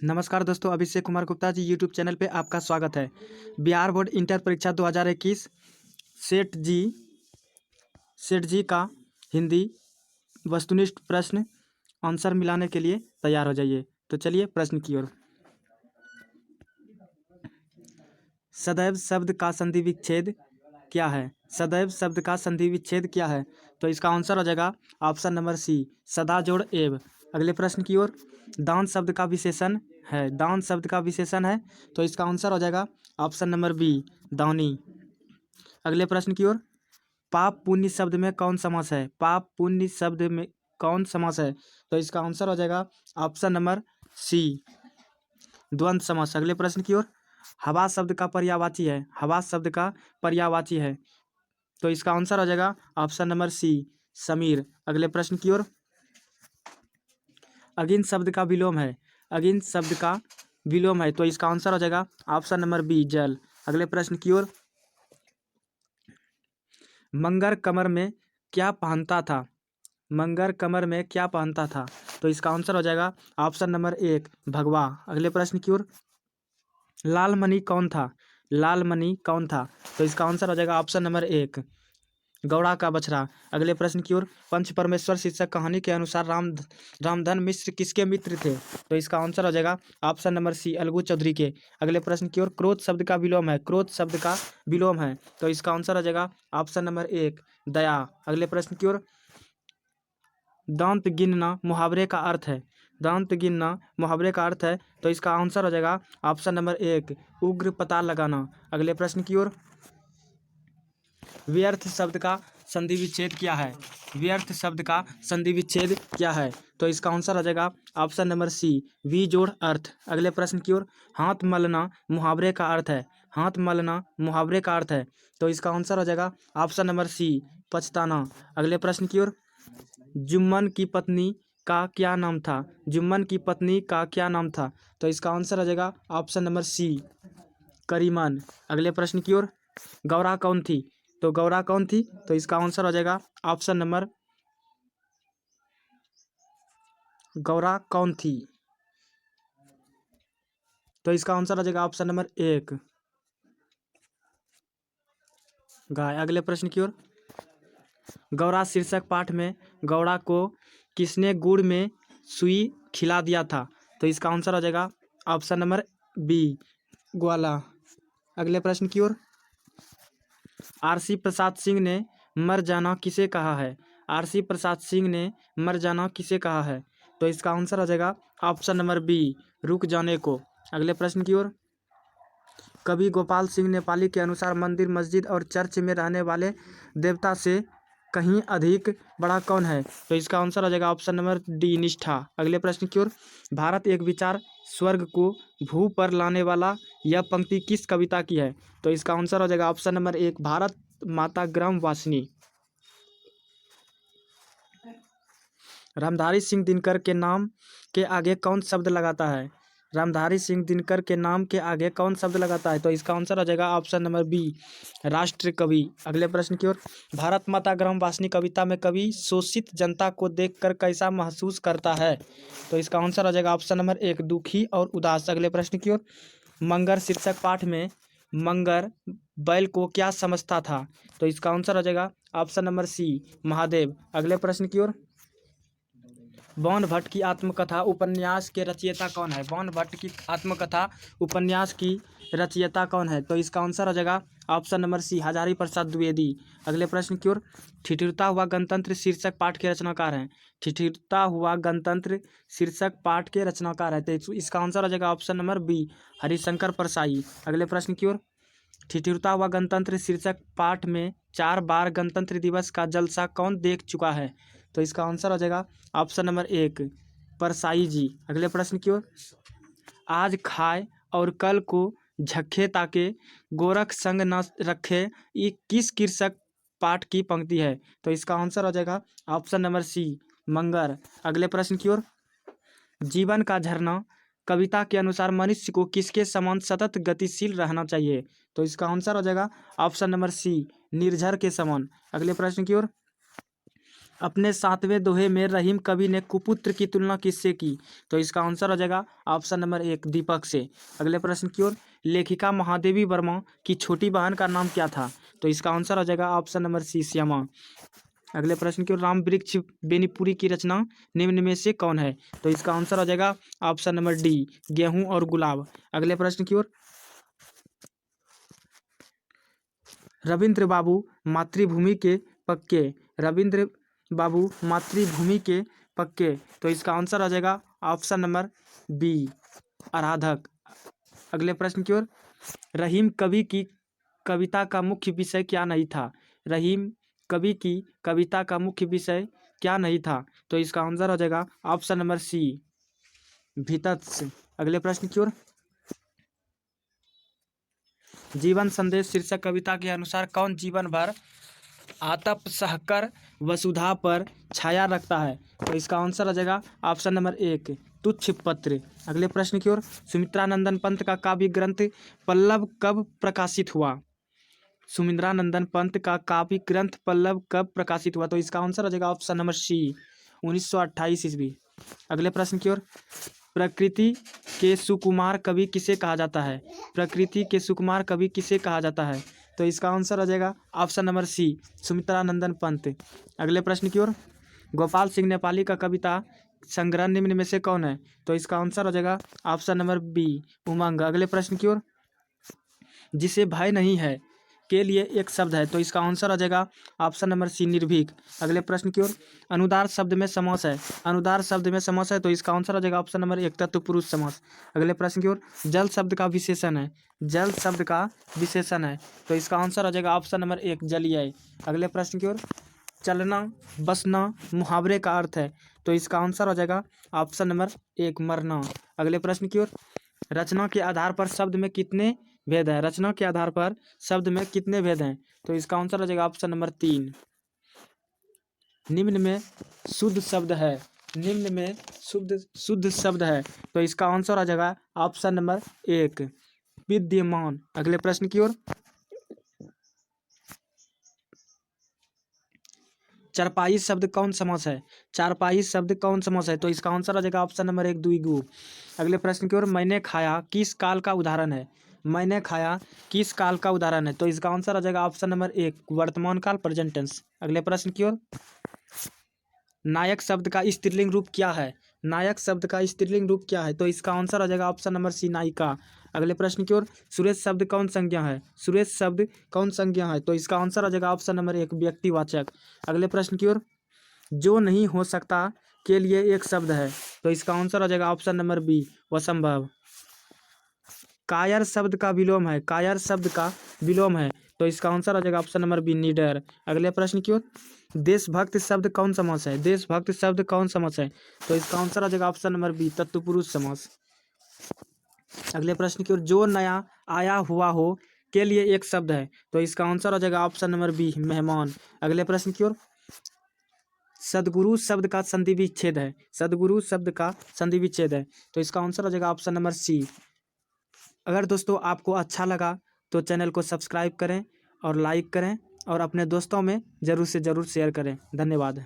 नमस्कार दोस्तों, Abhishek Kumar Gupta ji YouTube channel पे आपका स्वागत है। बिहार बोर्ड इंटर परीक्षा 2021 सेठ जी सेठ जी का हिंदी वस्तुनिष्ठ प्रश्न आंसर मिलाने के लिए तैयार हो जाइए। तो चलिए प्रश्न की ओर। सदैव शब्द का संधि विच्छेद क्या है? सदैव शब्द का संधि विच्छेद क्या है? तो इसका आंसर हो जाएगा ऑप्शन नंबर सी, सदा जोड़ एव। अगले प्रश्न की ओर। दान शब्द का विशेषण है, दान शब्द का विशेषण है, तो इसका आंसर हो जाएगा ऑप्शन नंबर बी, दानी। अगले प्रश्न की ओर। पाप पुण्य शब्द में कौन समास है? पाप पुण्य शब्द में कौन समास है? तो इसका आंसर हो जाएगा ऑप्शन नंबर सी, द्वंद्व समास। अगले प्रश्न की ओर। हवा शब्द का पर्यायवाची है, हवा शब्द का पर्यायवाची है, तो इसका आंसर हो जाएगा ऑप्शन नंबर सी, समीर। अगले प्रश्न की ओर। अगिन शब्द का विलोम है, अगिन शब्द का विलोम है, तो इसका आंसर हो जाएगा ऑप्शन नंबर बी, जल। अगले प्रश्न की ओर। मंगर कमर में क्या पहनता था? मंगर कमर में क्या पहनता था? तो इसका आंसर हो जाएगा ऑप्शन नंबर एक, भगवा। अगले प्रश्न की ओर। लाल मणि कौन था? लाल मणि कौन था? तो इसका आंसर हो जाएगा ऑप्शन नंबर एक, गौड़ा का बछड़ा। अगले प्रश्न की ओर। पंच परमेश्वर शीर्षक कहानी के अनुसार रामधन मिश्र किसके मित्र थे? तो इसका आंसर हो जाएगा option number C, Algu Chaudhary के। अगले प्रश्न की ओर। क्रोध शब्द का विलोम है, क्रोध शब्द का विलोम है, तो इसका आंसर हो जाएगा ऑप्शन नंबर एक, दया। अगले प्रश्न की ओर। दांत गिनना मुहावरे का अर्थ है, दांत गिनना मुहावरे का अर्थ है, तो इसका आंसर हो जाएगा ऑप्शन नंबर एक, उग्र पता लगाना। अगले प्रश्न की ओर। व्यर्थ शब्द का संधि विच्छेद क्या है? व्यर्थ शब्द का संधि विच्छेद क्या है? तो इसका आंसर हो जाएगा ऑप्शन नंबर सी, वी जोड़ अर्थ। अगले प्रश्न की ओर। हाथ मलना मुहावरे का अर्थ है, हाथ मलना मुहावरे का अर्थ है, तो इसका आंसर हो जाएगा ऑप्शन नंबर सी, पछताना। अगले प्रश्न की ओर। जुम्मन की पत्नी का क्या नाम था? जुम्मन की पत्नी का क्या नाम था? तो इसका आंसर हो जाएगा ऑप्शन नंबर सी, करीमन। अगले प्रश्न की ओर। गौरा कौन थी? तो गौरा कौन थी? तो इसका आंसर हो जाएगा ऑप्शन नंबर, गौरा कौन थी? तो इसका आंसर हो जाएगा ऑप्शन नंबर एक, गाय। अगले प्रश्न की ओर। गौरा शीर्षक पाठ में गौड़ा को किसने गुड़ में सुई खिला दिया था? तो इसका आंसर हो जाएगा ऑप्शन नंबर बी, ग्वाला। अगले प्रश्न की ओर। आरसी प्रसाद सिंह ने मर जाना किसे कहा है? आरसी प्रसाद सिंह ने मर जाना किसे कहा है? तो इसका आंसर हो जाएगा ऑप्शन नंबर बी, रुक जाने को। अगले प्रश्न की ओर। कवि गोपाल सिंह नेपाली के अनुसार मंदिर, मस्जिद और चर्च में रहने वाले देवता से कहीं अधिक बड़ा कौन है? तो इसका आंसर हो जाएगा ऑप्शन नंबर डी, निष्ठा। अगले प्रश्न की ओर। भारत एक विचार स्वर्ग को भू पर लाने वाला यह पंक्ति किस कविता की है? तो इसका आंसर हो जाएगा ऑप्शन नंबर एक, भारत माता ग्राम वासिनी। रामधारी सिंह दिनकर के नाम के आगे कौन शब्द लगाता है? रामधारी सिंह दिनकर के नाम के आगे कौन शब्द लगाता है? तो इसका आंसर हो जाएगा ऑप्शन नंबर बी, राष्ट्र कवि। अगले प्रश्न की ओर। भारत माता ग्राम वासिनी कविता में कवि शोषित जनता को देखकर कैसा महसूस करता है? तो इसका आंसर हो जाएगा ऑप्शन नंबर एक, दुखी और उदास। अगले प्रश्न की ओर। मंगर शीर्षक पाठ में मंगर बैल को क्या समझता था? तो इसका आंसर हो जाएगा ऑप्शन नंबर सी, महादेव। अगले प्रश्न की ओर। बाण भट्ट की आत्मकथा उपन्यास के रचयिता कौन है? बाण भट्ट की आत्मकथा उपन्यास की रचयिता कौन है? तो इसका आंसर हो जाएगा ऑप्शन नंबर सी, हजारी प्रसाद द्विवेदी। अगले प्रश्न की ओर। ठिठुरता हुआ गणतंत्र शीर्षक पाठ के रचनाकार हैं, ठिठुरता हुआ गणतंत्र शीर्षक पाठ के रचनाकार है, तो इसका आंसर हो जाएगा option number B, Harishankar Parsai. अगले प्रश्न की ओर। ठिठुरता हुआ गणतंत्र शीर्षक पाठ में 4 बार गणतंत्र दिवस का जलसा कौन देख चुका है? तो इसका आंसर हो जाएगा ऑप्शन नंबर एक, परसाई जी। अगले प्रश्न की ओर। आज खाए और कल को झक्खे ताके गोरख संग न रखे, ये किस शीर्षक पाठ की पंक्ति है? तो इसका आंसर हो जाएगा ऑप्शन नंबर सी, मंगर। अगले प्रश्न की ओर। जीवन का झरना कविता के अनुसार मनुष्य को किसके समान सतत गतिशील रहना चाहिए? तो इसका आंसर हो जाएगा ऑप्शन नंबर सी, निर्झर के समान। अगले प्रश्न की ओर। अपने 7वें दोहे में रहीम कवि ने कुपुत्र की तुलना किससे की? तो इसका आंसर हो जाएगा ऑप्शन नंबर 1 दीपक से। अगले प्रश्न की ओर, लेखिका महादेवी वर्मा की छोटी बहन का नाम क्या था? तो इसका आंसर हो जाएगा ऑप्शन नंबर सी श्यामा। अगले प्रश्न की ओर, राम वृक्ष बेनीपुरी की रचना निम्न में से कौन है? तो इसका आंसर हो जाएगा ऑप्शन नंबर डी गेहूं और गुलाब। अगले प्रश्न की ओर, रविंद्र बाबू मातृभूमि के पक्के। रविंद्र बाबू मातृभूमि के पक्के। तो इसका आंसर आ जाएगा ऑप्शन नंबर बी आराधक। अगले प्रश्न की ओर, रहीम कवि की कविता का मुख्य विषय क्या नहीं था? रहीम कवि की कविता का मुख्य विषय क्या नहीं था? तो इसका आंसर हो जाएगा ऑप्शन नंबर सी भितत्स। अगले प्रश्न की ओर, जीवन संदेश शीर्षक कविता के अनुसार कौन जीवन भर आतप सहकर वसुधा पर छाया रखता है? तो इसका आंसर आ जाएगा ऑप्शन नंबर 1 तुच्छ पत्र। अगले प्रश्न की ओर, सुमित्रानंदन पंत का काव्य ग्रंथ पल्लव कब प्रकाशित हुआ? सुमित्रानंदन पंत का काव्य ग्रंथ पल्लव कब प्रकाशित हुआ? तो इसका आंसर आ जाएगा ऑप्शन नंबर सी 1928 ईस्वी। अगले प्रश्न की ओर, प्रकृति के सुकुमार कवि किसे कहा जाता है? प्रकृति के सुकुमार कवि किसे कहा जाता है? तो इसका आंसर आ जाएगा option number C Sumitranandan Pant. अगले प्रश्न की ओर, गोपाल सिंह नेपाली का कविता संग्रह निम्न में से कौन है? तो इसका आंसर हो जाएगा ऑप्शन नंबर बी उमंग। अगले प्रश्न की ओर, जिसे भय नहीं है के लिए एक शब्द है। तो इसका आंसर आ जाएगा ऑप्शन नंबर सी निर्भीक। अगले प्रश्न की ओर, अनुदार शब्द में समास है। अनुदार शब्द में समास है। तो इसका आंसर आ जाएगा ऑप्शन नंबर 1 तत्पुरुष समास। अगले प्रश्न की ओर, जल शब्द का विशेषण है। जल शब्द का विशेषण है। तो इसका आंसर आ जाएगा ऑप्शन नंबर 1 जलीय। अगले प्रश्न की ओर, चलना बसना मुहावरे का अर्थ है। तो इसका आंसर हो जाएगा ऑप्शन नंबर 1 मरना। अगले प्रश्न की ओर, रचना के आधार पर शब्द में कितने भेद हैं? रचना के आधार पर शब्द में कितने भेद हैं? तो इसका आंसर हो जाएगा ऑप्शन नंबर 3 निम्न में शुद्ध शब्द है। निम्न में शुद्ध शब्द है। तो इसका आंसर आ जाएगा ऑप्शन नंबर 1 विद्यमान। अगले प्रश्न की ओर, चारपाई शब्द कौन समास है? चारपाई शब्द कौन समास है? तो इसका आंसर आ जाएगा ऑप्शन नंबर 1 द्विगु। अगले प्रश्न की ओर, मैंने खाया किस काल का उदाहरण है? मैंने खाया किस काल का उदाहरण है? तो इसका आंसर आ जाएगा ऑप्शन नंबर 1 वर्तमान काल प्रेजेंट टेंस। अगले प्रश्न की ओर, नायक शब्द का स्त्रीलिंग रूप क्या है? नायक शब्द का स्त्रीलिंग रूप क्या है? तो इसका आंसर आ जाएगा ऑप्शन नंबर सी नायिका। अगले प्रश्न की ओर, सुरेश शब्द कौन संज्ञा है? सुरेश शब्द कौन संज्ञा है? तो इसका आंसर आ जाएगा ऑप्शन नंबर 1 व्यक्तिवाचक। अगले प्रश्न की ओर, जो नहीं हो सकता के लिए एक शब्द है। तो इसका आंसर आ जाएगा ऑप्शन नंबर बी असंभव। कायर शब्द का विलोम है। कायर शब्द का विलोम है। तो इसका आंसर आ जाएगा ऑप्शन नंबर बी निडर। अगले प्रश्न की ओर, देशभक्त शब्द कौन समास है? देशभक्त शब्द कौन समास है? तो इसका आंसर आ जाएगा ऑप्शन नंबर बी तत्पुरुष समास। अगले प्रश्न की ओर, जो नया आया हुआ हो के लिए एक शब्द है। तो इसका आंसर आ जाएगा ऑप्शन नंबर बी मेहमान। अगले प्रश्न की ओर, सदगुरु शब्द का संधि विच्छेद है। सदगुरु शब्द का संधि विच्छेद है। तो इसका आंसर आ जाएगा ऑप्शन नंबर सी। अगर दोस्तों आपको अच्छा लगा तो चैनल को सब्सक्राइब करें और लाइक करें और अपने दोस्तों में ज़रूर से ज़रूर शेयर करें। धन्यवाद।